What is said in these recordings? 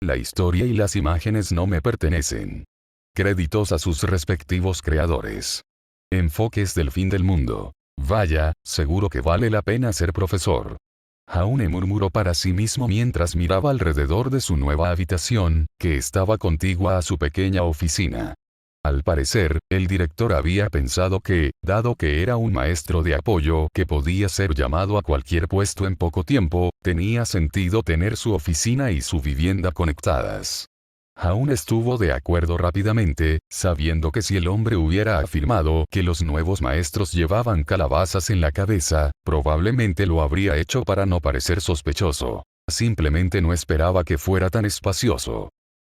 La historia y las imágenes no me pertenecen. Créditos a sus respectivos creadores. Enfoques del fin del mundo. Vaya, seguro que vale la pena ser profesor. Jaune murmuró para sí mismo mientras miraba alrededor de su nueva habitación, que estaba contigua a su pequeña oficina. Al parecer, el director había pensado que, dado que era un maestro de apoyo que podía ser llamado a cualquier puesto en poco tiempo, tenía sentido tener su oficina y su vivienda conectadas. Jaune estuvo de acuerdo rápidamente, sabiendo que si el hombre hubiera afirmado que los nuevos maestros llevaban calabazas en la cabeza, probablemente lo habría hecho para no parecer sospechoso. Simplemente no esperaba que fuera tan espacioso.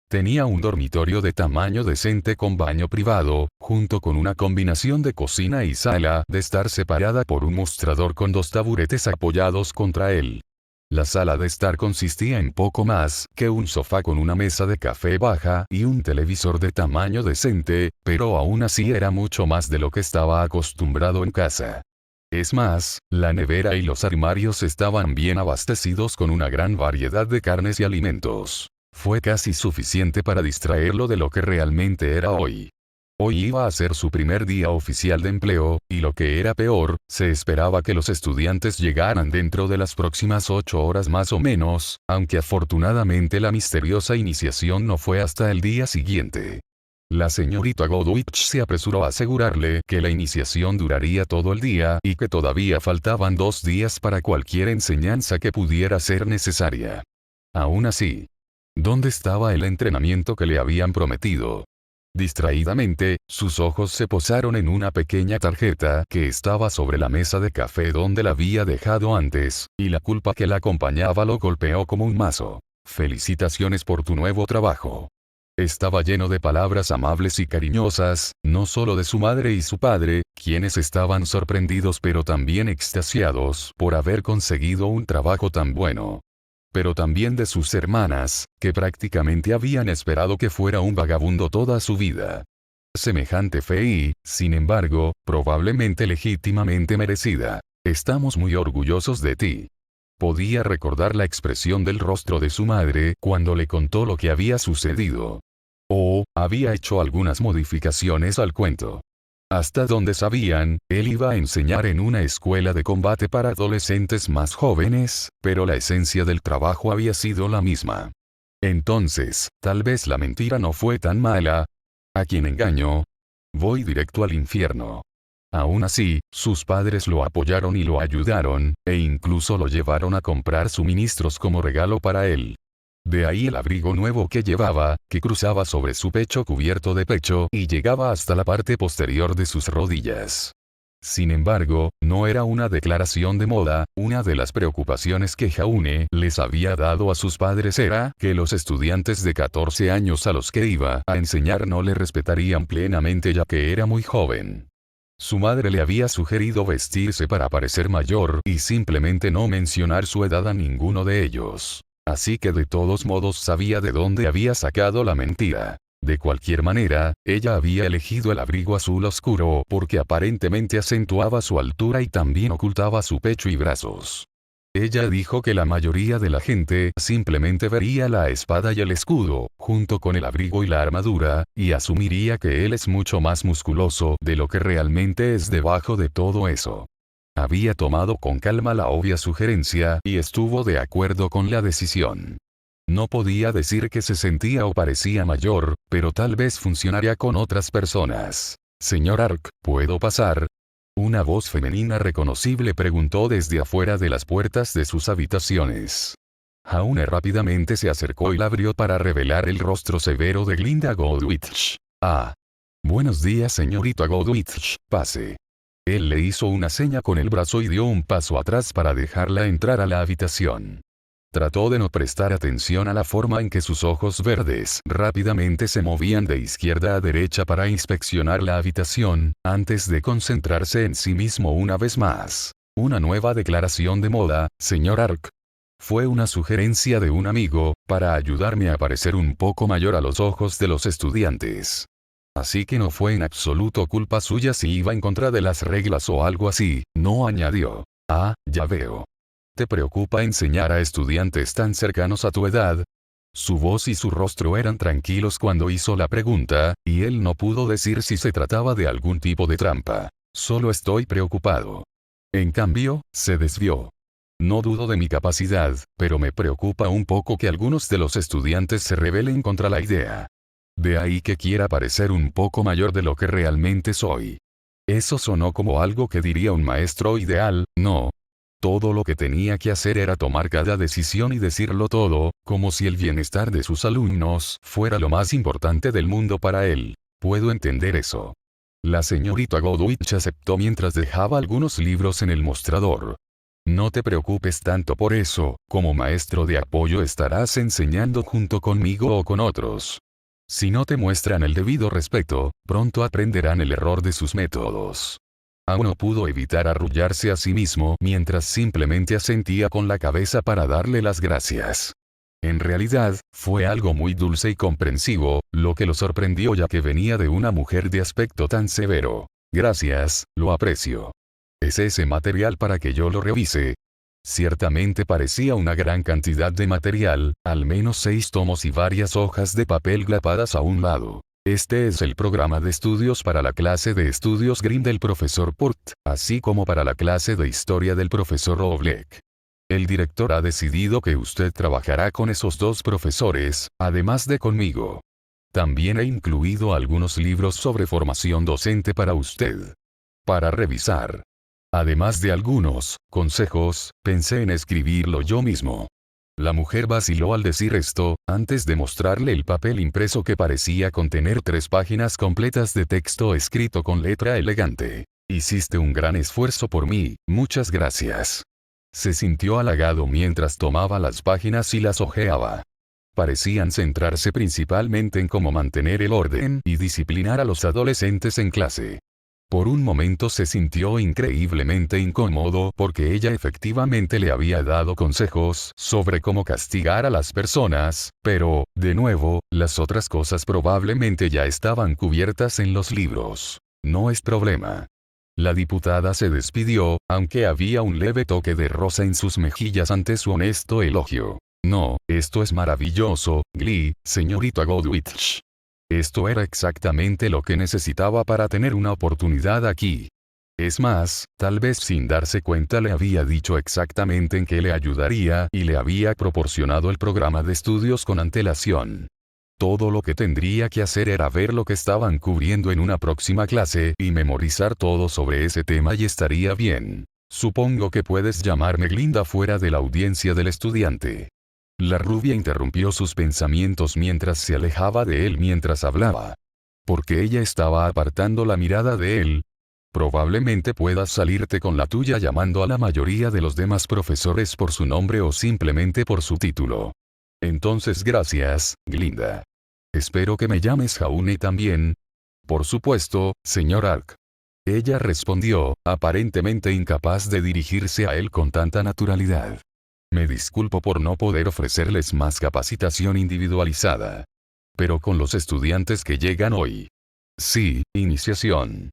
Tenía un dormitorio de tamaño decente con baño privado, junto con una combinación de cocina y sala de estar separada por un mostrador con 2 taburetes apoyados contra él. La sala de estar consistía en poco más que un sofá con una mesa de café baja y un televisor de tamaño decente, pero aún así era mucho más de lo que estaba acostumbrado en casa. Es más, la nevera y los armarios estaban bien abastecidos con una gran variedad de carnes y alimentos. Fue casi suficiente para distraerlo de lo que realmente era hoy. Hoy iba a ser su primer día oficial de empleo, y lo que era peor, se esperaba que los estudiantes llegaran dentro de las próximas 8 horas más o menos, aunque afortunadamente la misteriosa iniciación no fue hasta el día siguiente. La señorita Godwich se apresuró a asegurarle que la iniciación duraría todo el día y que todavía faltaban 2 días para cualquier enseñanza que pudiera ser necesaria. Aún así, ¿dónde estaba el entrenamiento que le habían prometido? Distraídamente, sus ojos se posaron en una pequeña tarjeta que estaba sobre la mesa de café donde la había dejado antes, y la culpa que la acompañaba lo golpeó como un mazo. Felicitaciones por tu nuevo trabajo. Estaba lleno de palabras amables y cariñosas, no solo de su madre y su padre, quienes estaban sorprendidos pero también extasiados por haber conseguido un trabajo tan bueno, pero también de sus hermanas, que prácticamente habían esperado que fuera un vagabundo toda su vida. Semejante fe y, sin embargo, probablemente legítimamente merecida. Estamos muy orgullosos de ti. Podía recordar la expresión del rostro de su madre cuando le contó lo que había sucedido. Había hecho algunas modificaciones al cuento. Hasta donde sabían, él iba a enseñar en una escuela de combate para adolescentes más jóvenes, pero la esencia del trabajo había sido la misma. Entonces, tal vez la mentira no fue tan mala. ¿A quién engañó? Voy directo al infierno. Aún así, sus padres lo apoyaron y lo ayudaron, e incluso lo llevaron a comprar suministros como regalo para él. De ahí el abrigo nuevo que llevaba, que cruzaba sobre su pecho cubierto de pecho y llegaba hasta la parte posterior de sus rodillas. Sin embargo, no era una declaración de moda. Una de las preocupaciones que Jaune les había dado a sus padres era que los estudiantes de 14 años a los que iba a enseñar no le respetarían plenamente ya que era muy joven. Su madre le había sugerido vestirse para parecer mayor y simplemente no mencionar su edad a ninguno de ellos. Así que de todos modos sabía de dónde había sacado la mentira. De cualquier manera, ella había elegido el abrigo azul oscuro porque aparentemente acentuaba su altura y también ocultaba su pecho y brazos. Ella dijo que la mayoría de la gente simplemente vería la espada y el escudo, junto con el abrigo y la armadura, y asumiría que él es mucho más musculoso de lo que realmente es debajo de todo eso. Había tomado con calma la obvia sugerencia y estuvo de acuerdo con la decisión. No podía decir que se sentía o parecía mayor, pero tal vez funcionaría con otras personas. Señor Ark, ¿puedo pasar? Una voz femenina reconocible preguntó desde afuera de las puertas de sus habitaciones. Jaune rápidamente se acercó y la abrió para revelar el rostro severo de Glinda Godwich. Buenos días señorita Godwich, pase. Él le hizo una seña con el brazo y dio un paso atrás para dejarla entrar a la habitación. Trató de no prestar atención a la forma en que sus ojos verdes rápidamente se movían de izquierda a derecha para inspeccionar la habitación, antes de concentrarse en sí mismo una vez más. Una nueva declaración de moda, señor Ark. Fue una sugerencia de un amigo, para ayudarme a parecer un poco mayor a los ojos de los estudiantes. Así que no fue en absoluto culpa suya si iba en contra de las reglas o algo así, no añadió. Ya veo. ¿Te preocupa enseñar a estudiantes tan cercanos a tu edad? Su voz y su rostro eran tranquilos cuando hizo la pregunta, y él no pudo decir si se trataba de algún tipo de trampa. Solo estoy preocupado. En cambio, se desvió. No dudo de mi capacidad, pero me preocupa un poco que algunos de los estudiantes se rebelen contra la idea. De ahí que quiera parecer un poco mayor de lo que realmente soy. Eso sonó como algo que diría un maestro ideal, ¿no? Todo lo que tenía que hacer era tomar cada decisión y decirlo todo, como si el bienestar de sus alumnos fuera lo más importante del mundo para él. Puedo entender eso. La señorita Goodwitch aceptó mientras dejaba algunos libros en el mostrador. No te preocupes tanto por eso, como maestro de apoyo estarás enseñando junto conmigo o con otros. Si no te muestran el debido respeto, pronto aprenderán el error de sus métodos. Aún no pudo evitar arrullarse a sí mismo mientras simplemente asentía con la cabeza para darle las gracias. En realidad, fue algo muy dulce y comprensivo, lo que lo sorprendió ya que venía de una mujer de aspecto tan severo. Gracias, lo aprecio. ¿Es ese material para que yo lo revise? Ciertamente parecía una gran cantidad de material, al menos 6 tomos y varias hojas de papel glapadas a un lado. Este es el programa de estudios para la clase de estudios Grimm del profesor Purt, así como para la clase de historia del profesor Oblek. El director ha decidido que usted trabajará con esos 2 profesores, además de conmigo. También he incluido algunos libros sobre formación docente para usted. Para revisar. Además de algunos consejos, pensé en escribirlo yo mismo. La mujer vaciló al decir esto, antes de mostrarle el papel impreso que parecía contener 3 páginas completas de texto escrito con letra elegante. Hiciste un gran esfuerzo por mí, muchas gracias. Se sintió halagado mientras tomaba las páginas y las hojeaba. Parecían centrarse principalmente en cómo mantener el orden y disciplinar a los adolescentes en clase. Por un momento se sintió increíblemente incómodo porque ella efectivamente le había dado consejos sobre cómo castigar a las personas, pero, de nuevo, las otras cosas probablemente ya estaban cubiertas en los libros. No es problema. La diputada se despidió, aunque había un leve toque de rosa en sus mejillas ante su honesto elogio. No, esto es maravilloso, Glee, señorita Goodwitch. Esto era exactamente lo que necesitaba para tener una oportunidad aquí. Es más, tal vez sin darse cuenta le había dicho exactamente en qué le ayudaría y le había proporcionado el programa de estudios con antelación. Todo lo que tendría que hacer era ver lo que estaban cubriendo en una próxima clase y memorizar todo sobre ese tema y estaría bien. Supongo que puedes llamarme Glinda fuera de la audiencia del estudiante. La rubia interrumpió sus pensamientos mientras se alejaba de él mientras hablaba. Porque ella estaba apartando la mirada de él. Probablemente puedas salirte con la tuya llamando a la mayoría de los demás profesores por su nombre o simplemente por su título. Entonces gracias, Glinda. Espero que me llames Jaune también. Por supuesto, señor Ark. Ella respondió, aparentemente incapaz de dirigirse a él con tanta naturalidad. Me disculpo por no poder ofrecerles más capacitación individualizada. Pero con los estudiantes que llegan hoy. Sí, iniciación.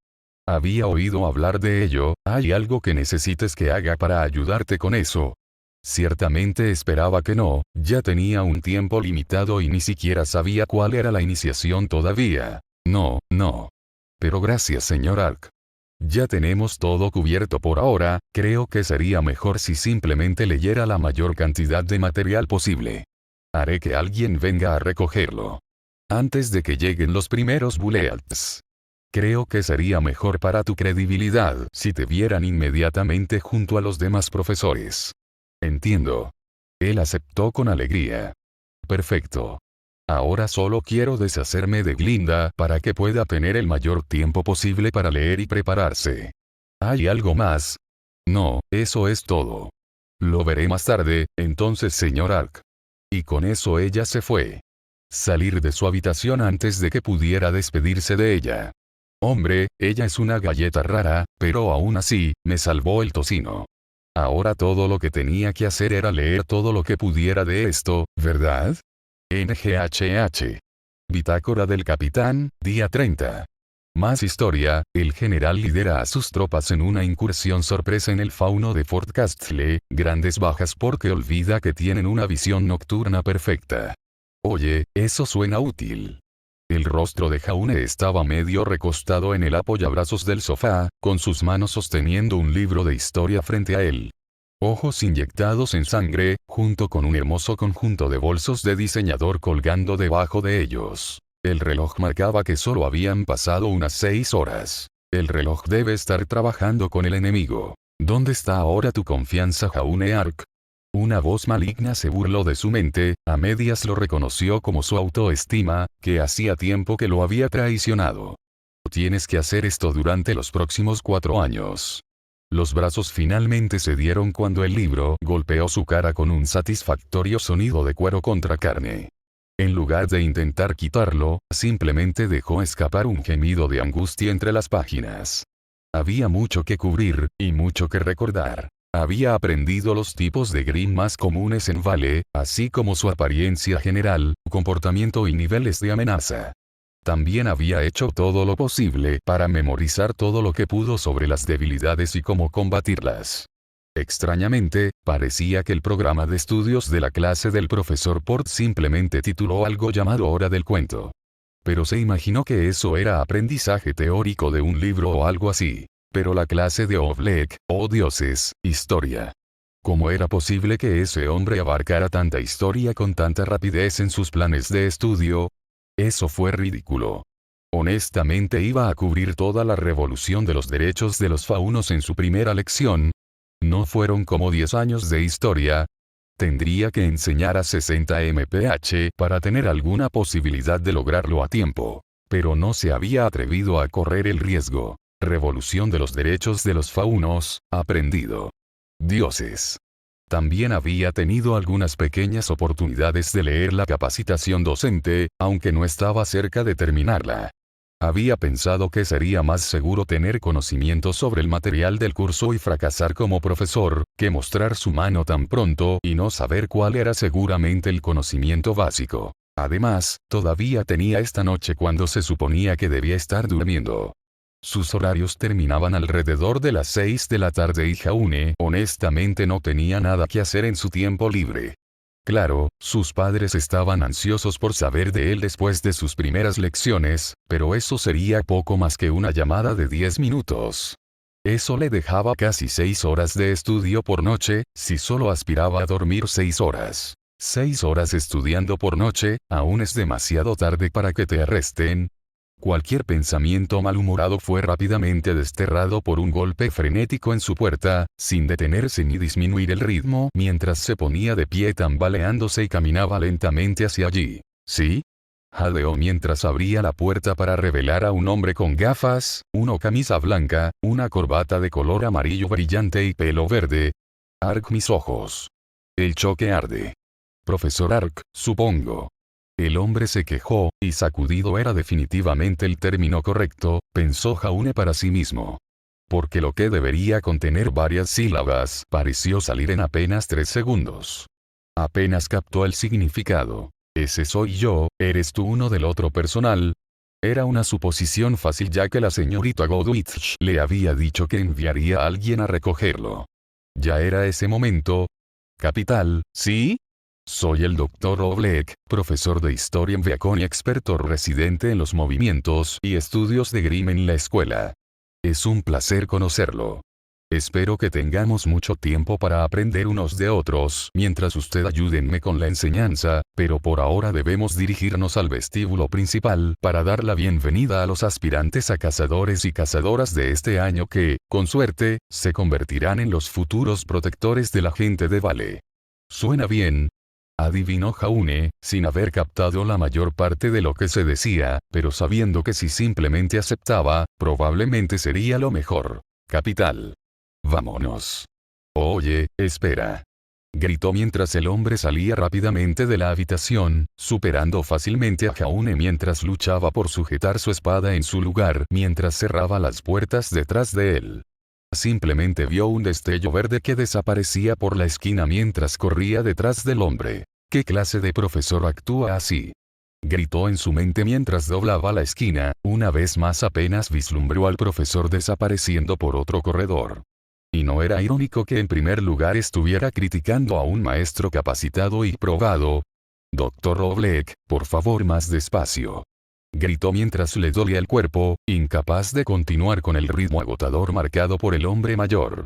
Había oído hablar de ello, ¿hay algo que necesites que haga para ayudarte con eso? Ciertamente esperaba que no, ya tenía un tiempo limitado y ni siquiera sabía cuál era la iniciación todavía. No. Pero gracias señor Ark. Ya tenemos todo cubierto por ahora, creo que sería mejor si simplemente leyera la mayor cantidad de material posible. Haré que alguien venga a recogerlo. Antes de que lleguen los primeros bullets. Creo que sería mejor para tu credibilidad si te vieran inmediatamente junto a los demás profesores. Entiendo. Él aceptó con alegría. Perfecto. Ahora solo quiero deshacerme de Glinda para que pueda tener el mayor tiempo posible para leer y prepararse. ¿Hay algo más? No, eso es todo. Lo veré más tarde, entonces señor Ark. Y con eso ella se fue. Salir de su habitación antes de que pudiera despedirse de ella. Hombre, ella es una galleta rara, pero aún así, me salvó el tocino. Ahora todo lo que tenía que hacer era leer todo lo que pudiera de esto, ¿verdad? NGHH. Bitácora del Capitán, día 30. Más historia, el general lidera a sus tropas en una incursión sorpresa en el fauno de Fort Castle, grandes bajas porque olvida que tienen una visión nocturna perfecta. Oye, eso suena útil. El rostro de Jaune estaba medio recostado en el apoyabrazos del sofá, con sus manos sosteniendo un libro de historia frente a él. Ojos inyectados en sangre, junto con un hermoso conjunto de bolsos de diseñador colgando debajo de ellos. El reloj marcaba que solo habían pasado unas 6 horas. El reloj debe estar trabajando con el enemigo. ¿Dónde está ahora tu confianza, Jaune Ark? Una voz maligna se burló de su mente, a medias lo reconoció como su autoestima, que hacía tiempo que lo había traicionado. Tienes que hacer esto durante los próximos 4 años. Los brazos finalmente cedieron cuando el libro golpeó su cara con un satisfactorio sonido de cuero contra carne. En lugar de intentar quitarlo, simplemente dejó escapar un gemido de angustia entre las páginas. Había mucho que cubrir, y mucho que recordar. Había aprendido los tipos de Grimm más comunes en Vale, así como su apariencia general, comportamiento y niveles de amenaza. También había hecho todo lo posible para memorizar todo lo que pudo sobre las debilidades y cómo combatirlas. Extrañamente, parecía que el programa de estudios de la clase del profesor Port simplemente tituló algo llamado Hora del Cuento. Pero se imaginó que eso era aprendizaje teórico de un libro o algo así. Pero la clase de Oblek, oh dioses, historia. ¿Cómo era posible que ese hombre abarcara tanta historia con tanta rapidez en sus planes de estudio? Eso fue ridículo. Honestamente iba a cubrir toda la revolución de los derechos de los faunos en su primera lección. No fueron como 10 años de historia. Tendría que enseñar a 60 mph para tener alguna posibilidad de lograrlo a tiempo. Pero no se había atrevido a correr el riesgo. Revolución de los derechos de los faunos, aprendido. Dioses. También había tenido algunas pequeñas oportunidades de leer la capacitación docente, aunque no estaba cerca de terminarla. Había pensado que sería más seguro tener conocimiento sobre el material del curso y fracasar como profesor, que mostrar su mano tan pronto y no saber cuál era seguramente el conocimiento básico. Además, todavía tenía esta noche cuando se suponía que debía estar durmiendo. Sus horarios terminaban alrededor de las 6 de la tarde y Jaune honestamente no tenía nada que hacer en su tiempo libre. Claro, sus padres estaban ansiosos por saber de él después de sus primeras lecciones, pero eso sería poco más que una llamada de 10 minutos. Eso le dejaba casi 6 horas de estudio por noche, si solo aspiraba a dormir 6 horas. 6 horas estudiando por noche, aún es demasiado tarde para que te arresten. Cualquier pensamiento malhumorado fue rápidamente desterrado por un golpe frenético en su puerta, sin detenerse ni disminuir el ritmo mientras se ponía de pie tambaleándose y caminaba lentamente hacia allí. ¿Sí? Jadeó mientras abría la puerta para revelar a un hombre con gafas, una camisa blanca, una corbata de color amarillo brillante y pelo verde. Ark, mis ojos. El choque arde. Profesor Ark, supongo. El hombre se quejó, y sacudido era definitivamente el término correcto, pensó Jaune para sí mismo. Porque lo que debería contener varias sílabas pareció salir en apenas 3 segundos. Apenas captó el significado. Ese soy yo, ¿eres tú uno del otro personal? Era una suposición fácil ya que la señorita Godwitch le había dicho que enviaría a alguien a recogerlo. Ya era ese momento. Capital, ¿sí? Soy el Dr. Oblek, profesor de historia en Beacon y experto residente en los movimientos y estudios de Grimm en la escuela. Es un placer conocerlo. Espero que tengamos mucho tiempo para aprender unos de otros mientras usted ayúdenme con la enseñanza, pero por ahora debemos dirigirnos al vestíbulo principal para dar la bienvenida a los aspirantes a cazadores y cazadoras de este año que, con suerte, se convertirán en los futuros protectores de la gente de Vale. ¿Suena bien? Adivinó Jaune, sin haber captado la mayor parte de lo que se decía, pero sabiendo que si simplemente aceptaba, probablemente sería lo mejor. Capital. Vámonos. Oye, espera. Gritó mientras el hombre salía rápidamente de la habitación, superando fácilmente a Jaune mientras luchaba por sujetar su espada en su lugar mientras cerraba las puertas detrás de él. Simplemente vio un destello verde que desaparecía por la esquina mientras corría detrás del hombre. ¿Qué clase de profesor actúa así? Gritó en su mente mientras doblaba la esquina, una vez más apenas vislumbró al profesor desapareciendo por otro corredor. Y no era irónico que en primer lugar estuviera criticando a un maestro capacitado y probado. Doctor Oblek, por favor más despacio. Gritó mientras le dolía el cuerpo, incapaz de continuar con el ritmo agotador marcado por el hombre mayor.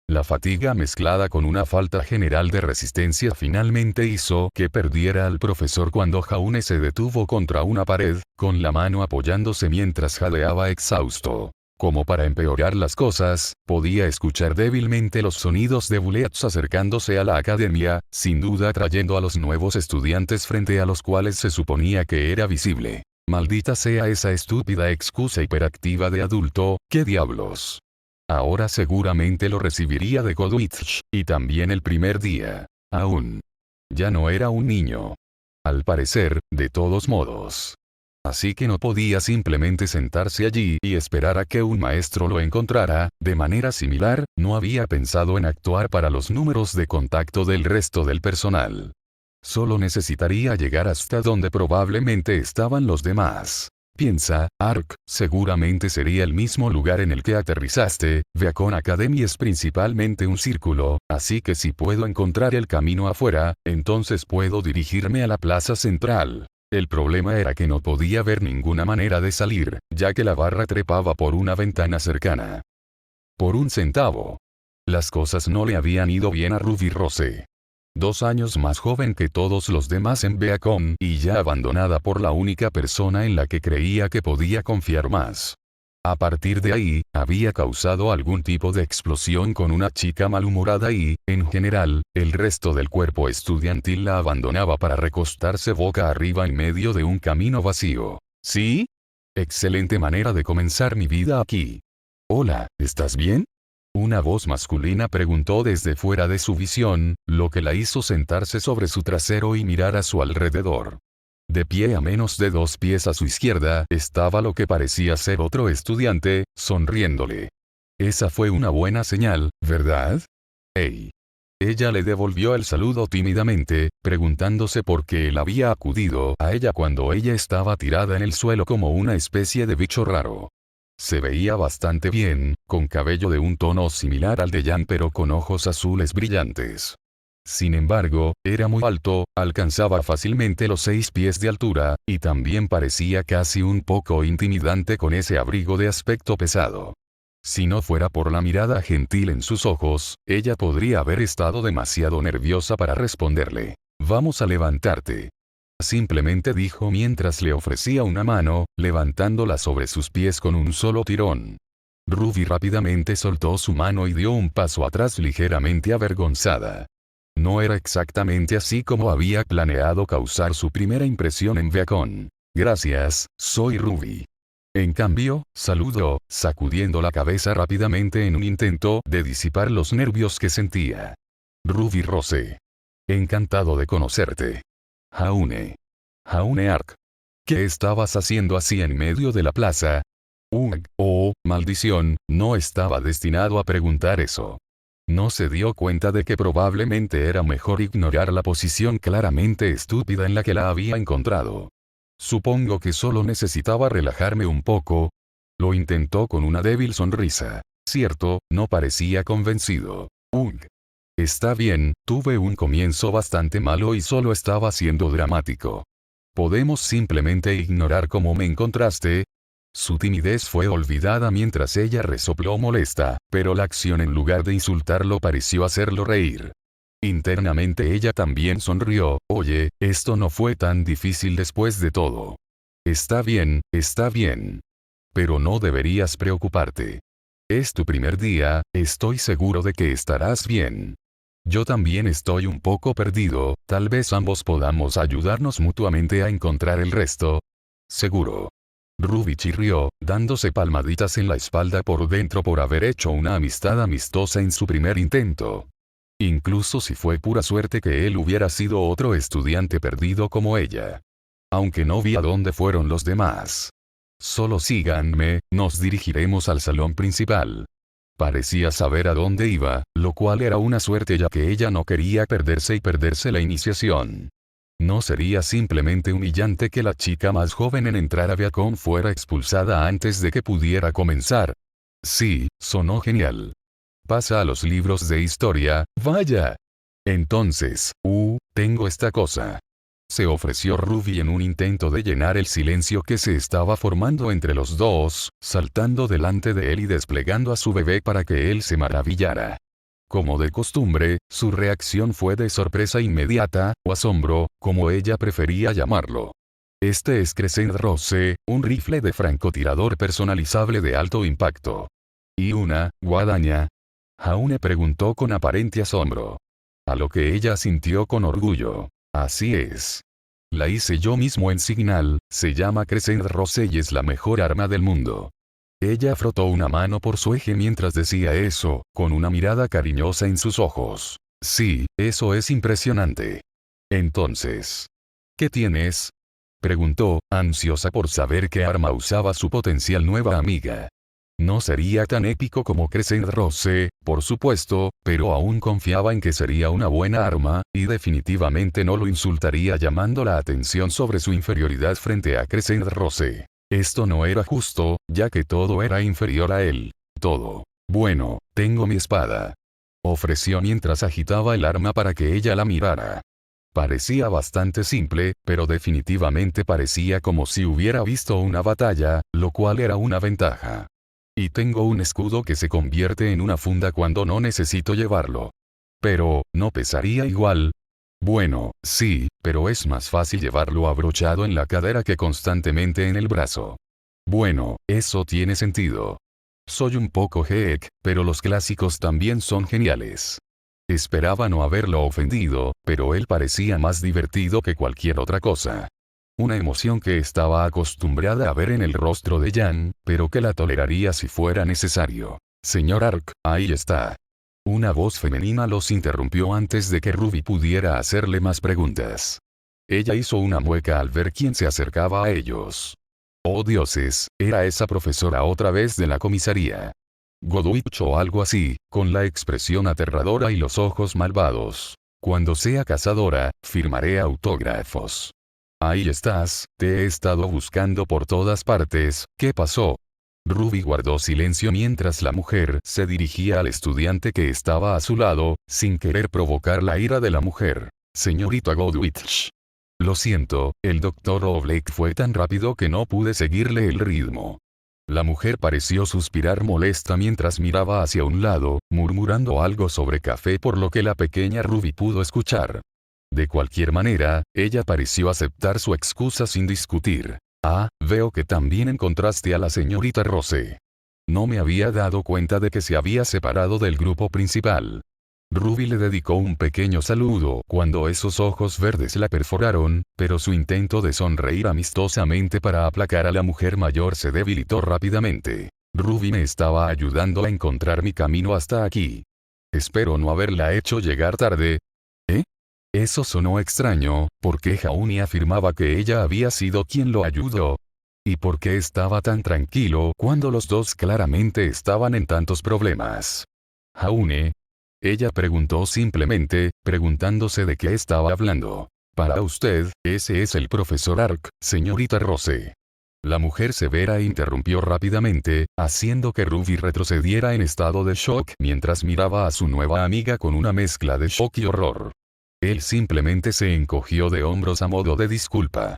La fatiga mezclada con una falta general de resistencia finalmente hizo que perdiera al profesor cuando Jaune se detuvo contra una pared, con la mano apoyándose mientras jadeaba exhausto. Como para empeorar las cosas, podía escuchar débilmente los sonidos de bullets acercándose a la academia, sin duda trayendo a los nuevos estudiantes frente a los cuales se suponía que era visible. Maldita sea esa estúpida excusa hiperactiva de adulto, ¿qué diablos? Ahora seguramente lo recibiría de Godwitch, y también el primer día. Aún. Ya no era un niño. Al parecer, de todos modos. Así que no podía simplemente sentarse allí y esperar a que un maestro lo encontrara. De manera similar, no había pensado en actuar para los números de contacto del resto del personal. Solo necesitaría llegar hasta donde probablemente estaban los demás. Piensa, Ark, seguramente sería el mismo lugar en el que aterrizaste. Beacon Academy es principalmente un círculo, así que si puedo encontrar el camino afuera, entonces puedo dirigirme a la plaza central. El problema era que no podía ver ninguna manera de salir, ya que la barra trepaba por una ventana cercana. Por un centavo. Las cosas no le habían ido bien a Ruby Rose. 2 años más joven que todos los demás en Beacon y ya abandonada por la única persona en la que creía que podía confiar más. A partir de ahí, había causado algún tipo de explosión con una chica malhumorada y, en general, el resto del cuerpo estudiantil la abandonaba para recostarse boca arriba en medio de un camino vacío. ¿Sí? Excelente manera de comenzar mi vida aquí. Hola, ¿estás bien? Una voz masculina preguntó desde fuera de su visión, lo que la hizo sentarse sobre su trasero y mirar a su alrededor. De pie a menos de 2 pies a su izquierda estaba lo que parecía ser otro estudiante, sonriéndole. Esa fue una buena señal, ¿verdad? ¡Hey! Ella le devolvió el saludo tímidamente, preguntándose por qué él había acudido a ella cuando ella estaba tirada en el suelo como una especie de bicho raro. Se veía bastante bien, con cabello de un tono similar al de Jan pero con ojos azules brillantes. Sin embargo, era muy alto, alcanzaba fácilmente los 6 pies de altura, y también parecía casi un poco intimidante con ese abrigo de aspecto pesado. Si no fuera por la mirada gentil en sus ojos, ella podría haber estado demasiado nerviosa para responderle. Vamos a levantarte. Simplemente dijo mientras le ofrecía una mano, levantándola sobre sus pies con un solo tirón. Ruby rápidamente soltó su mano y dio un paso atrás ligeramente avergonzada. No era exactamente así como había planeado causar su primera impresión en Beacon. Gracias, soy Ruby. En cambio, saludó, sacudiendo la cabeza rápidamente en un intento de disipar los nervios que sentía. Ruby Rose. Encantado de conocerte. Jaune. Jaune Ark. ¿Qué estabas haciendo así en medio de la plaza? Oh, maldición, no estaba destinado a preguntar eso. No se dio cuenta de que probablemente era mejor ignorar la posición claramente estúpida en la que la había encontrado. Supongo que solo necesitaba relajarme un poco. Lo intentó con una débil sonrisa. Cierto, no parecía convencido. Está bien, tuve un comienzo bastante malo y solo estaba siendo dramático. ¿Podemos simplemente ignorar cómo me encontraste? Su timidez fue olvidada mientras ella resopló molesta, pero la acción en lugar de insultarlo pareció hacerlo reír. Internamente ella también sonrió. Oye, esto no fue tan difícil después de todo. Está bien, pero no deberías preocuparte. Es tu primer día, estoy seguro de que estarás bien. Yo también estoy un poco perdido, tal vez ambos podamos ayudarnos mutuamente a encontrar el resto. Seguro. Ruby chirrió, dándose palmaditas en la espalda por dentro por haber hecho una amistad amistosa en su primer intento. Incluso si fue pura suerte que él hubiera sido otro estudiante perdido como ella. Aunque no vi a dónde fueron los demás. Solo síganme, nos dirigiremos al salón principal. Parecía saber a dónde iba, lo cual era una suerte ya que ella no quería perderse la iniciación. ¿No sería simplemente humillante que la chica más joven en entrar a Beacon fuera expulsada antes de que pudiera comenzar? Sí, sonó genial. Pasa a los libros de historia, vaya. Entonces, tengo esta cosa. Se ofreció Ruby en un intento de llenar el silencio que se estaba formando entre los dos, saltando delante de él y desplegando a su bebé para que él se maravillara. Como de costumbre, su reacción fue de sorpresa inmediata, o asombro, como ella prefería llamarlo. Este es Crescent Rose, un rifle de francotirador personalizable de alto impacto. ¿Y una guadaña? Jaune preguntó con aparente asombro. A lo que ella sintió con orgullo. Así es. La hice yo mismo en Signal, se llama Crescent Rose y es la mejor arma del mundo. Ella frotó una mano por su eje mientras decía eso, con una mirada cariñosa en sus ojos. Sí, eso es impresionante. Entonces, ¿qué tienes? Preguntó, ansiosa por saber qué arma usaba su potencial nueva amiga. No sería tan épico como Crescent Rose, por supuesto, pero aún confiaba en que sería una buena arma, y definitivamente no lo insultaría llamando la atención sobre su inferioridad frente a Crescent Rose. Esto no era justo, ya que todo era inferior a él. Todo. Bueno, tengo mi espada. Ofreció mientras agitaba el arma para que ella la mirara. Parecía bastante simple, pero definitivamente parecía como si hubiera visto una batalla, lo cual era una ventaja. Y tengo un escudo que se convierte en una funda cuando no necesito llevarlo. Pero, ¿no pesaría igual? Bueno, sí, pero es más fácil llevarlo abrochado en la cadera que constantemente en el brazo. Bueno, eso tiene sentido. Soy un poco geek, pero los clásicos también son geniales. Esperaba no haberlo ofendido, pero él parecía más divertido que cualquier otra cosa. Una emoción que estaba acostumbrada a ver en el rostro de Jan, pero que la toleraría si fuera necesario. Señor Ark, ahí está. Una voz femenina los interrumpió antes de que Ruby pudiera hacerle más preguntas. Ella hizo una mueca al ver quién se acercaba a ellos. Oh dioses, era esa profesora otra vez de la comisaría. Godwich o algo así, con la expresión aterradora y los ojos malvados. Cuando sea cazadora, firmaré autógrafos. Ahí estás, te he estado buscando por todas partes, ¿qué pasó? Ruby guardó silencio mientras la mujer se dirigía al estudiante que estaba a su lado, sin querer provocar la ira de la mujer. Señorita Godwich. Lo siento, el Dr. Oblake fue tan rápido que no pude seguirle el ritmo. La mujer pareció suspirar molesta mientras miraba hacia un lado, murmurando algo sobre café por lo que la pequeña Ruby pudo escuchar. De cualquier manera, ella pareció aceptar su excusa sin discutir. Ah, veo que también encontraste a la señorita Rose. No me había dado cuenta de que se había separado del grupo principal. Ruby le dedicó un pequeño saludo cuando esos ojos verdes la perforaron, pero su intento de sonreír amistosamente para aplacar a la mujer mayor se debilitó rápidamente. Ruby me estaba ayudando a encontrar mi camino hasta aquí. Espero no haberla hecho llegar tarde. ¿Eh? Eso sonó extraño, porque Jaune afirmaba que ella había sido quien lo ayudó. ¿Y por qué estaba tan tranquilo cuando los dos claramente estaban en tantos problemas? Jaune. Ella preguntó simplemente, preguntándose de qué estaba hablando. Para usted, ese es el profesor Ark, señorita Rose. La mujer severa interrumpió rápidamente, haciendo que Ruby retrocediera en estado de shock mientras miraba a su nueva amiga con una mezcla de shock y horror. Él simplemente se encogió de hombros a modo de disculpa.